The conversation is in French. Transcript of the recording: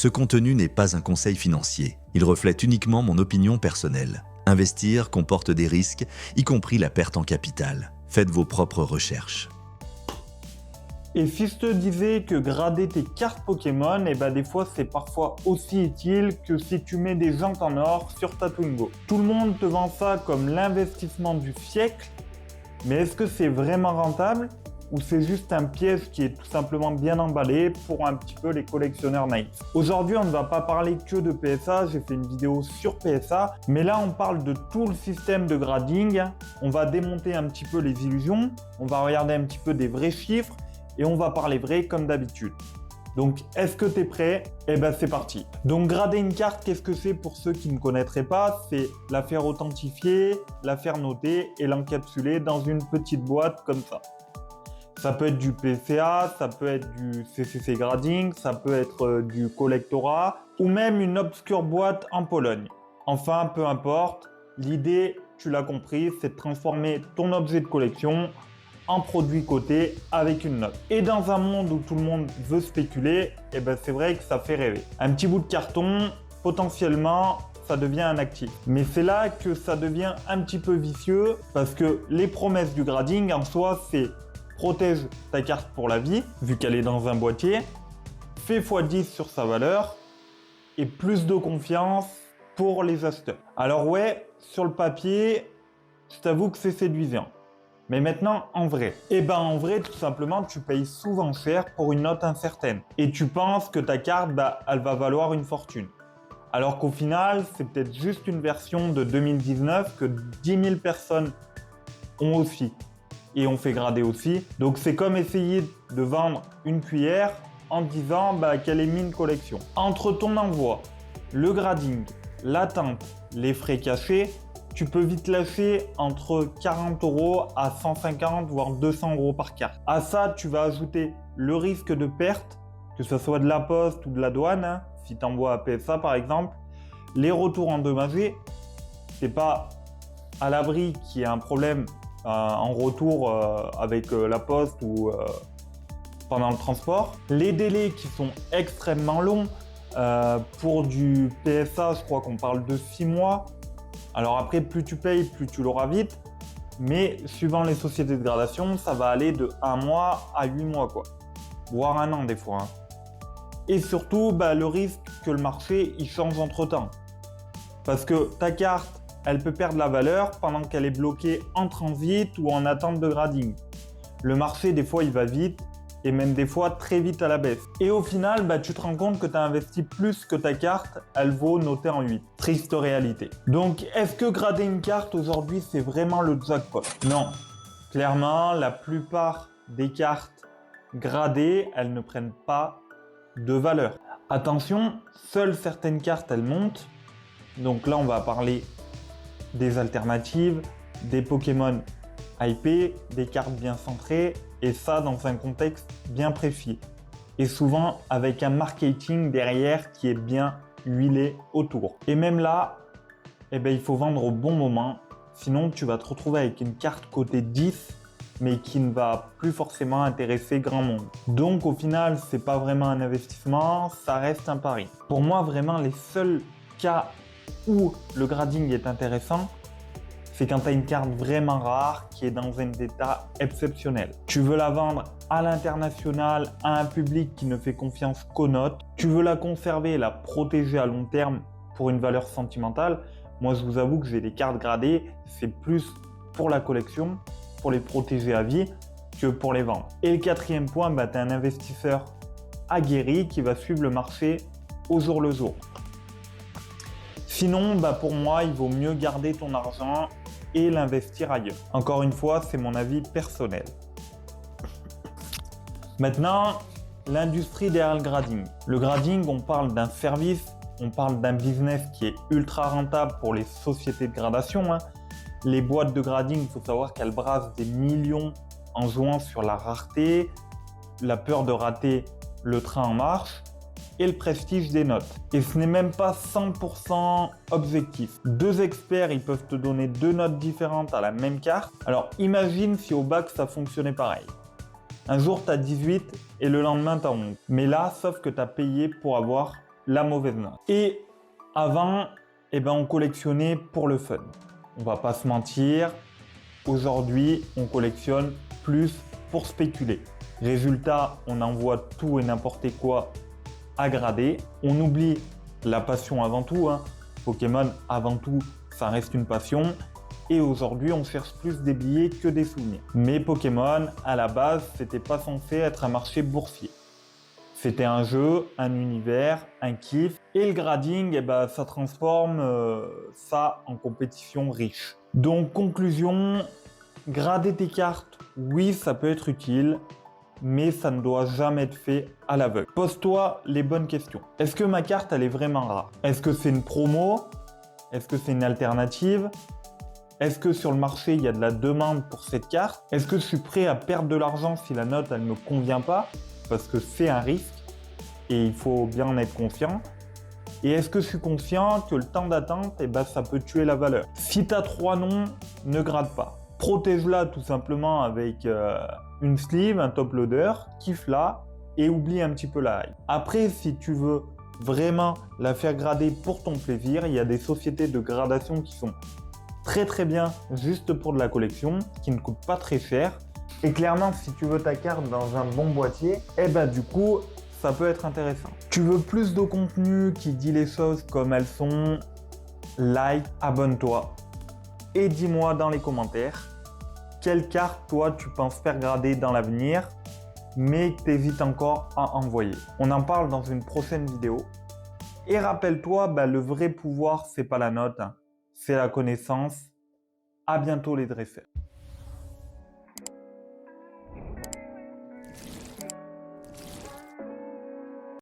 Ce contenu n'est pas un conseil financier. Il reflète uniquement mon opinion personnelle. Investir comporte des risques, y compris la perte en capital. Faites vos propres recherches. Et si je te disais que grader tes cartes Pokémon, des fois c'est parfois aussi utile que si tu mets des jantes en or sur ta Twingo. Tout le monde te vend ça comme l'investissement du siècle, mais est-ce que c'est vraiment rentable ou c'est juste un piège qui est tout simplement bien emballé pour un petit peu les collectionneurs naïfs? Aujourd'hui, on ne va pas parler que de PSA, j'ai fait une vidéo sur PSA, mais là on parle de tout le système de grading. On va démonter un petit peu les illusions, on va regarder un petit peu des vrais chiffres, et on va parler vrai comme d'habitude. Donc, est-ce que tu es prêt? C'est parti. Donc, grader une carte, qu'est-ce que c'est pour ceux qui ne connaîtraient pas? C'est la faire authentifier, la faire noter et l'encapsuler dans une petite boîte comme ça. Ça peut être du PCA, ça peut être du CCC Grading, ça peut être du collectorat ou même une obscure boîte en Pologne. Enfin, peu importe, l'idée, tu l'as compris, c'est de transformer ton objet de collection en produit coté avec une note. Et dans un monde où tout le monde veut spéculer, c'est vrai que ça fait rêver. Un petit bout de carton, potentiellement, ça devient un actif. Mais c'est là que ça devient un petit peu vicieux parce que les promesses du grading en soi, c'est protège ta carte pour la vie, vu qu'elle est dans un boîtier, fait x10 sur sa valeur et plus de confiance pour les acheteurs. Alors ouais, sur le papier, je t'avoue que c'est séduisant. Mais maintenant, en vrai, en vrai, tout simplement, tu payes souvent cher pour une note incertaine. Et tu penses que ta carte, elle va valoir une fortune. Alors qu'au final, c'est peut-être juste une version de 2019 que 10 000 personnes ont aussi. Et ont fait grader aussi. Donc c'est comme essayer de vendre une cuillère en disant qu'elle est mine collection. Entre ton envoi, le grading, l'attente, les frais cachés, tu peux vite lâcher entre 40 € à 150 voire 200 € par carte. À ça, tu vas ajouter le risque de perte, que ce soit de la poste ou de la douane, si tu envoies à PSA par exemple. Les retours endommagés, c'est pas à l'abri qu'il y ait un problème en retour avec la poste ou pendant le transport. Les délais qui sont extrêmement longs, pour du PSA, je crois qu'on parle de 6 mois. Alors après, plus tu payes, plus tu l'auras vite. Mais suivant les sociétés de gradation, ça va aller de 1 mois à 8 mois, voire 1 an des fois. Et surtout, le risque que le marché il change entre temps. Parce que ta carte, elle peut perdre la valeur pendant qu'elle est bloquée en transit ou en attente de grading. Le marché, des fois, il va vite et même des fois très vite à la baisse. Et au final, tu te rends compte que tu as investi plus que ta carte, elle vaut notée en 8. Triste réalité. Donc, est-ce que grader une carte aujourd'hui, c'est vraiment le jackpot? Non. Clairement, la plupart des cartes gradées, elles ne prennent pas de valeur. Attention, seules certaines cartes, elles montent. Donc là, on va parler des alternatives, des Pokémon hypés, des cartes bien centrées, et ça dans un contexte bien précis. Et souvent avec un marketing derrière qui est bien huilé autour. Et même là, il faut vendre au bon moment, sinon tu vas te retrouver avec une carte cotée 10, mais qui ne va plus forcément intéresser grand monde. Donc au final, c'est pas vraiment un investissement, ça reste un pari. Pour moi, vraiment, les seuls cas où le grading est intéressant, c'est quand tu as une carte vraiment rare qui est dans un état exceptionnel. Tu veux la vendre à l'international, à un public qui ne fait confiance qu'aux notes. Tu veux la conserver, la protéger à long terme pour une valeur sentimentale. Moi, je vous avoue que j'ai des cartes gradées, c'est plus pour la collection, pour les protéger à vie, que pour les vendre. Et le quatrième point, tu es un investisseur aguerri qui va suivre le marché au jour le jour. Sinon, pour moi, il vaut mieux garder ton argent et l'investir ailleurs. Encore une fois, c'est mon avis personnel. Maintenant, l'industrie derrière le grading. Le grading, on parle d'un service, on parle d'un business qui est ultra rentable pour les sociétés de gradation. Les boîtes de grading, il faut savoir qu'elles brassent des millions en jouant sur la rareté, la peur de rater le train en marche et le prestige des notes. Et ce n'est même pas 100% objectif. Deux experts, ils peuvent te donner deux notes différentes à la même carte. Alors imagine si au bac ça fonctionnait pareil. Un jour tu as 18 et le lendemain tu as 11. Mais là, sauf que tu as payé pour avoir la mauvaise note. Et avant, on collectionnait pour le fun. On va pas se mentir, aujourd'hui, on collectionne plus pour spéculer. Résultat, on envoie tout et n'importe quoi à grader. On oublie la passion avant tout. Pokémon, avant tout, ça reste une passion. Et aujourd'hui, on cherche plus des billets que des souvenirs. Mais Pokémon, à la base, c'était pas censé être un marché boursier. C'était un jeu, un univers, un kiff. Et le grading, ça transforme ça en compétition riche. Donc, conclusion, grader tes cartes, oui, ça peut être utile, mais ça ne doit jamais être fait à l'aveugle. Pose-toi les bonnes questions. Est-ce que ma carte, elle est vraiment rare? Est-ce que c'est une promo? Est-ce que c'est une alternative? Est-ce que sur le marché, il y a de la demande pour cette carte? Est-ce que je suis prêt à perdre de l'argent si la note, elle ne me convient pas? Parce que c'est un risque et il faut bien en être conscient. Et est-ce que je suis conscient que le temps d'attente, ça peut tuer la valeur? Si tu as 3 noms, ne grade pas. Protège-la tout simplement avec une sleeve, un top loader, kiffe-la et oublie un petit peu la hype. Après, si tu veux vraiment la faire grader pour ton plaisir, il y a des sociétés de gradation qui sont très bien juste pour de la collection, qui ne coûtent pas très cher. Et clairement, si tu veux ta carte dans un bon boîtier, du coup, ça peut être intéressant. Tu veux plus de contenu qui dit les choses comme elles sont, like, abonne-toi et dis-moi dans les commentaires quelle carte toi tu penses faire grader dans l'avenir mais que tu hésites encore à envoyer. On en parle dans une prochaine vidéo. Et rappelle-toi, le vrai pouvoir, c'est pas la note, c'est la connaissance. À bientôt les dresseurs.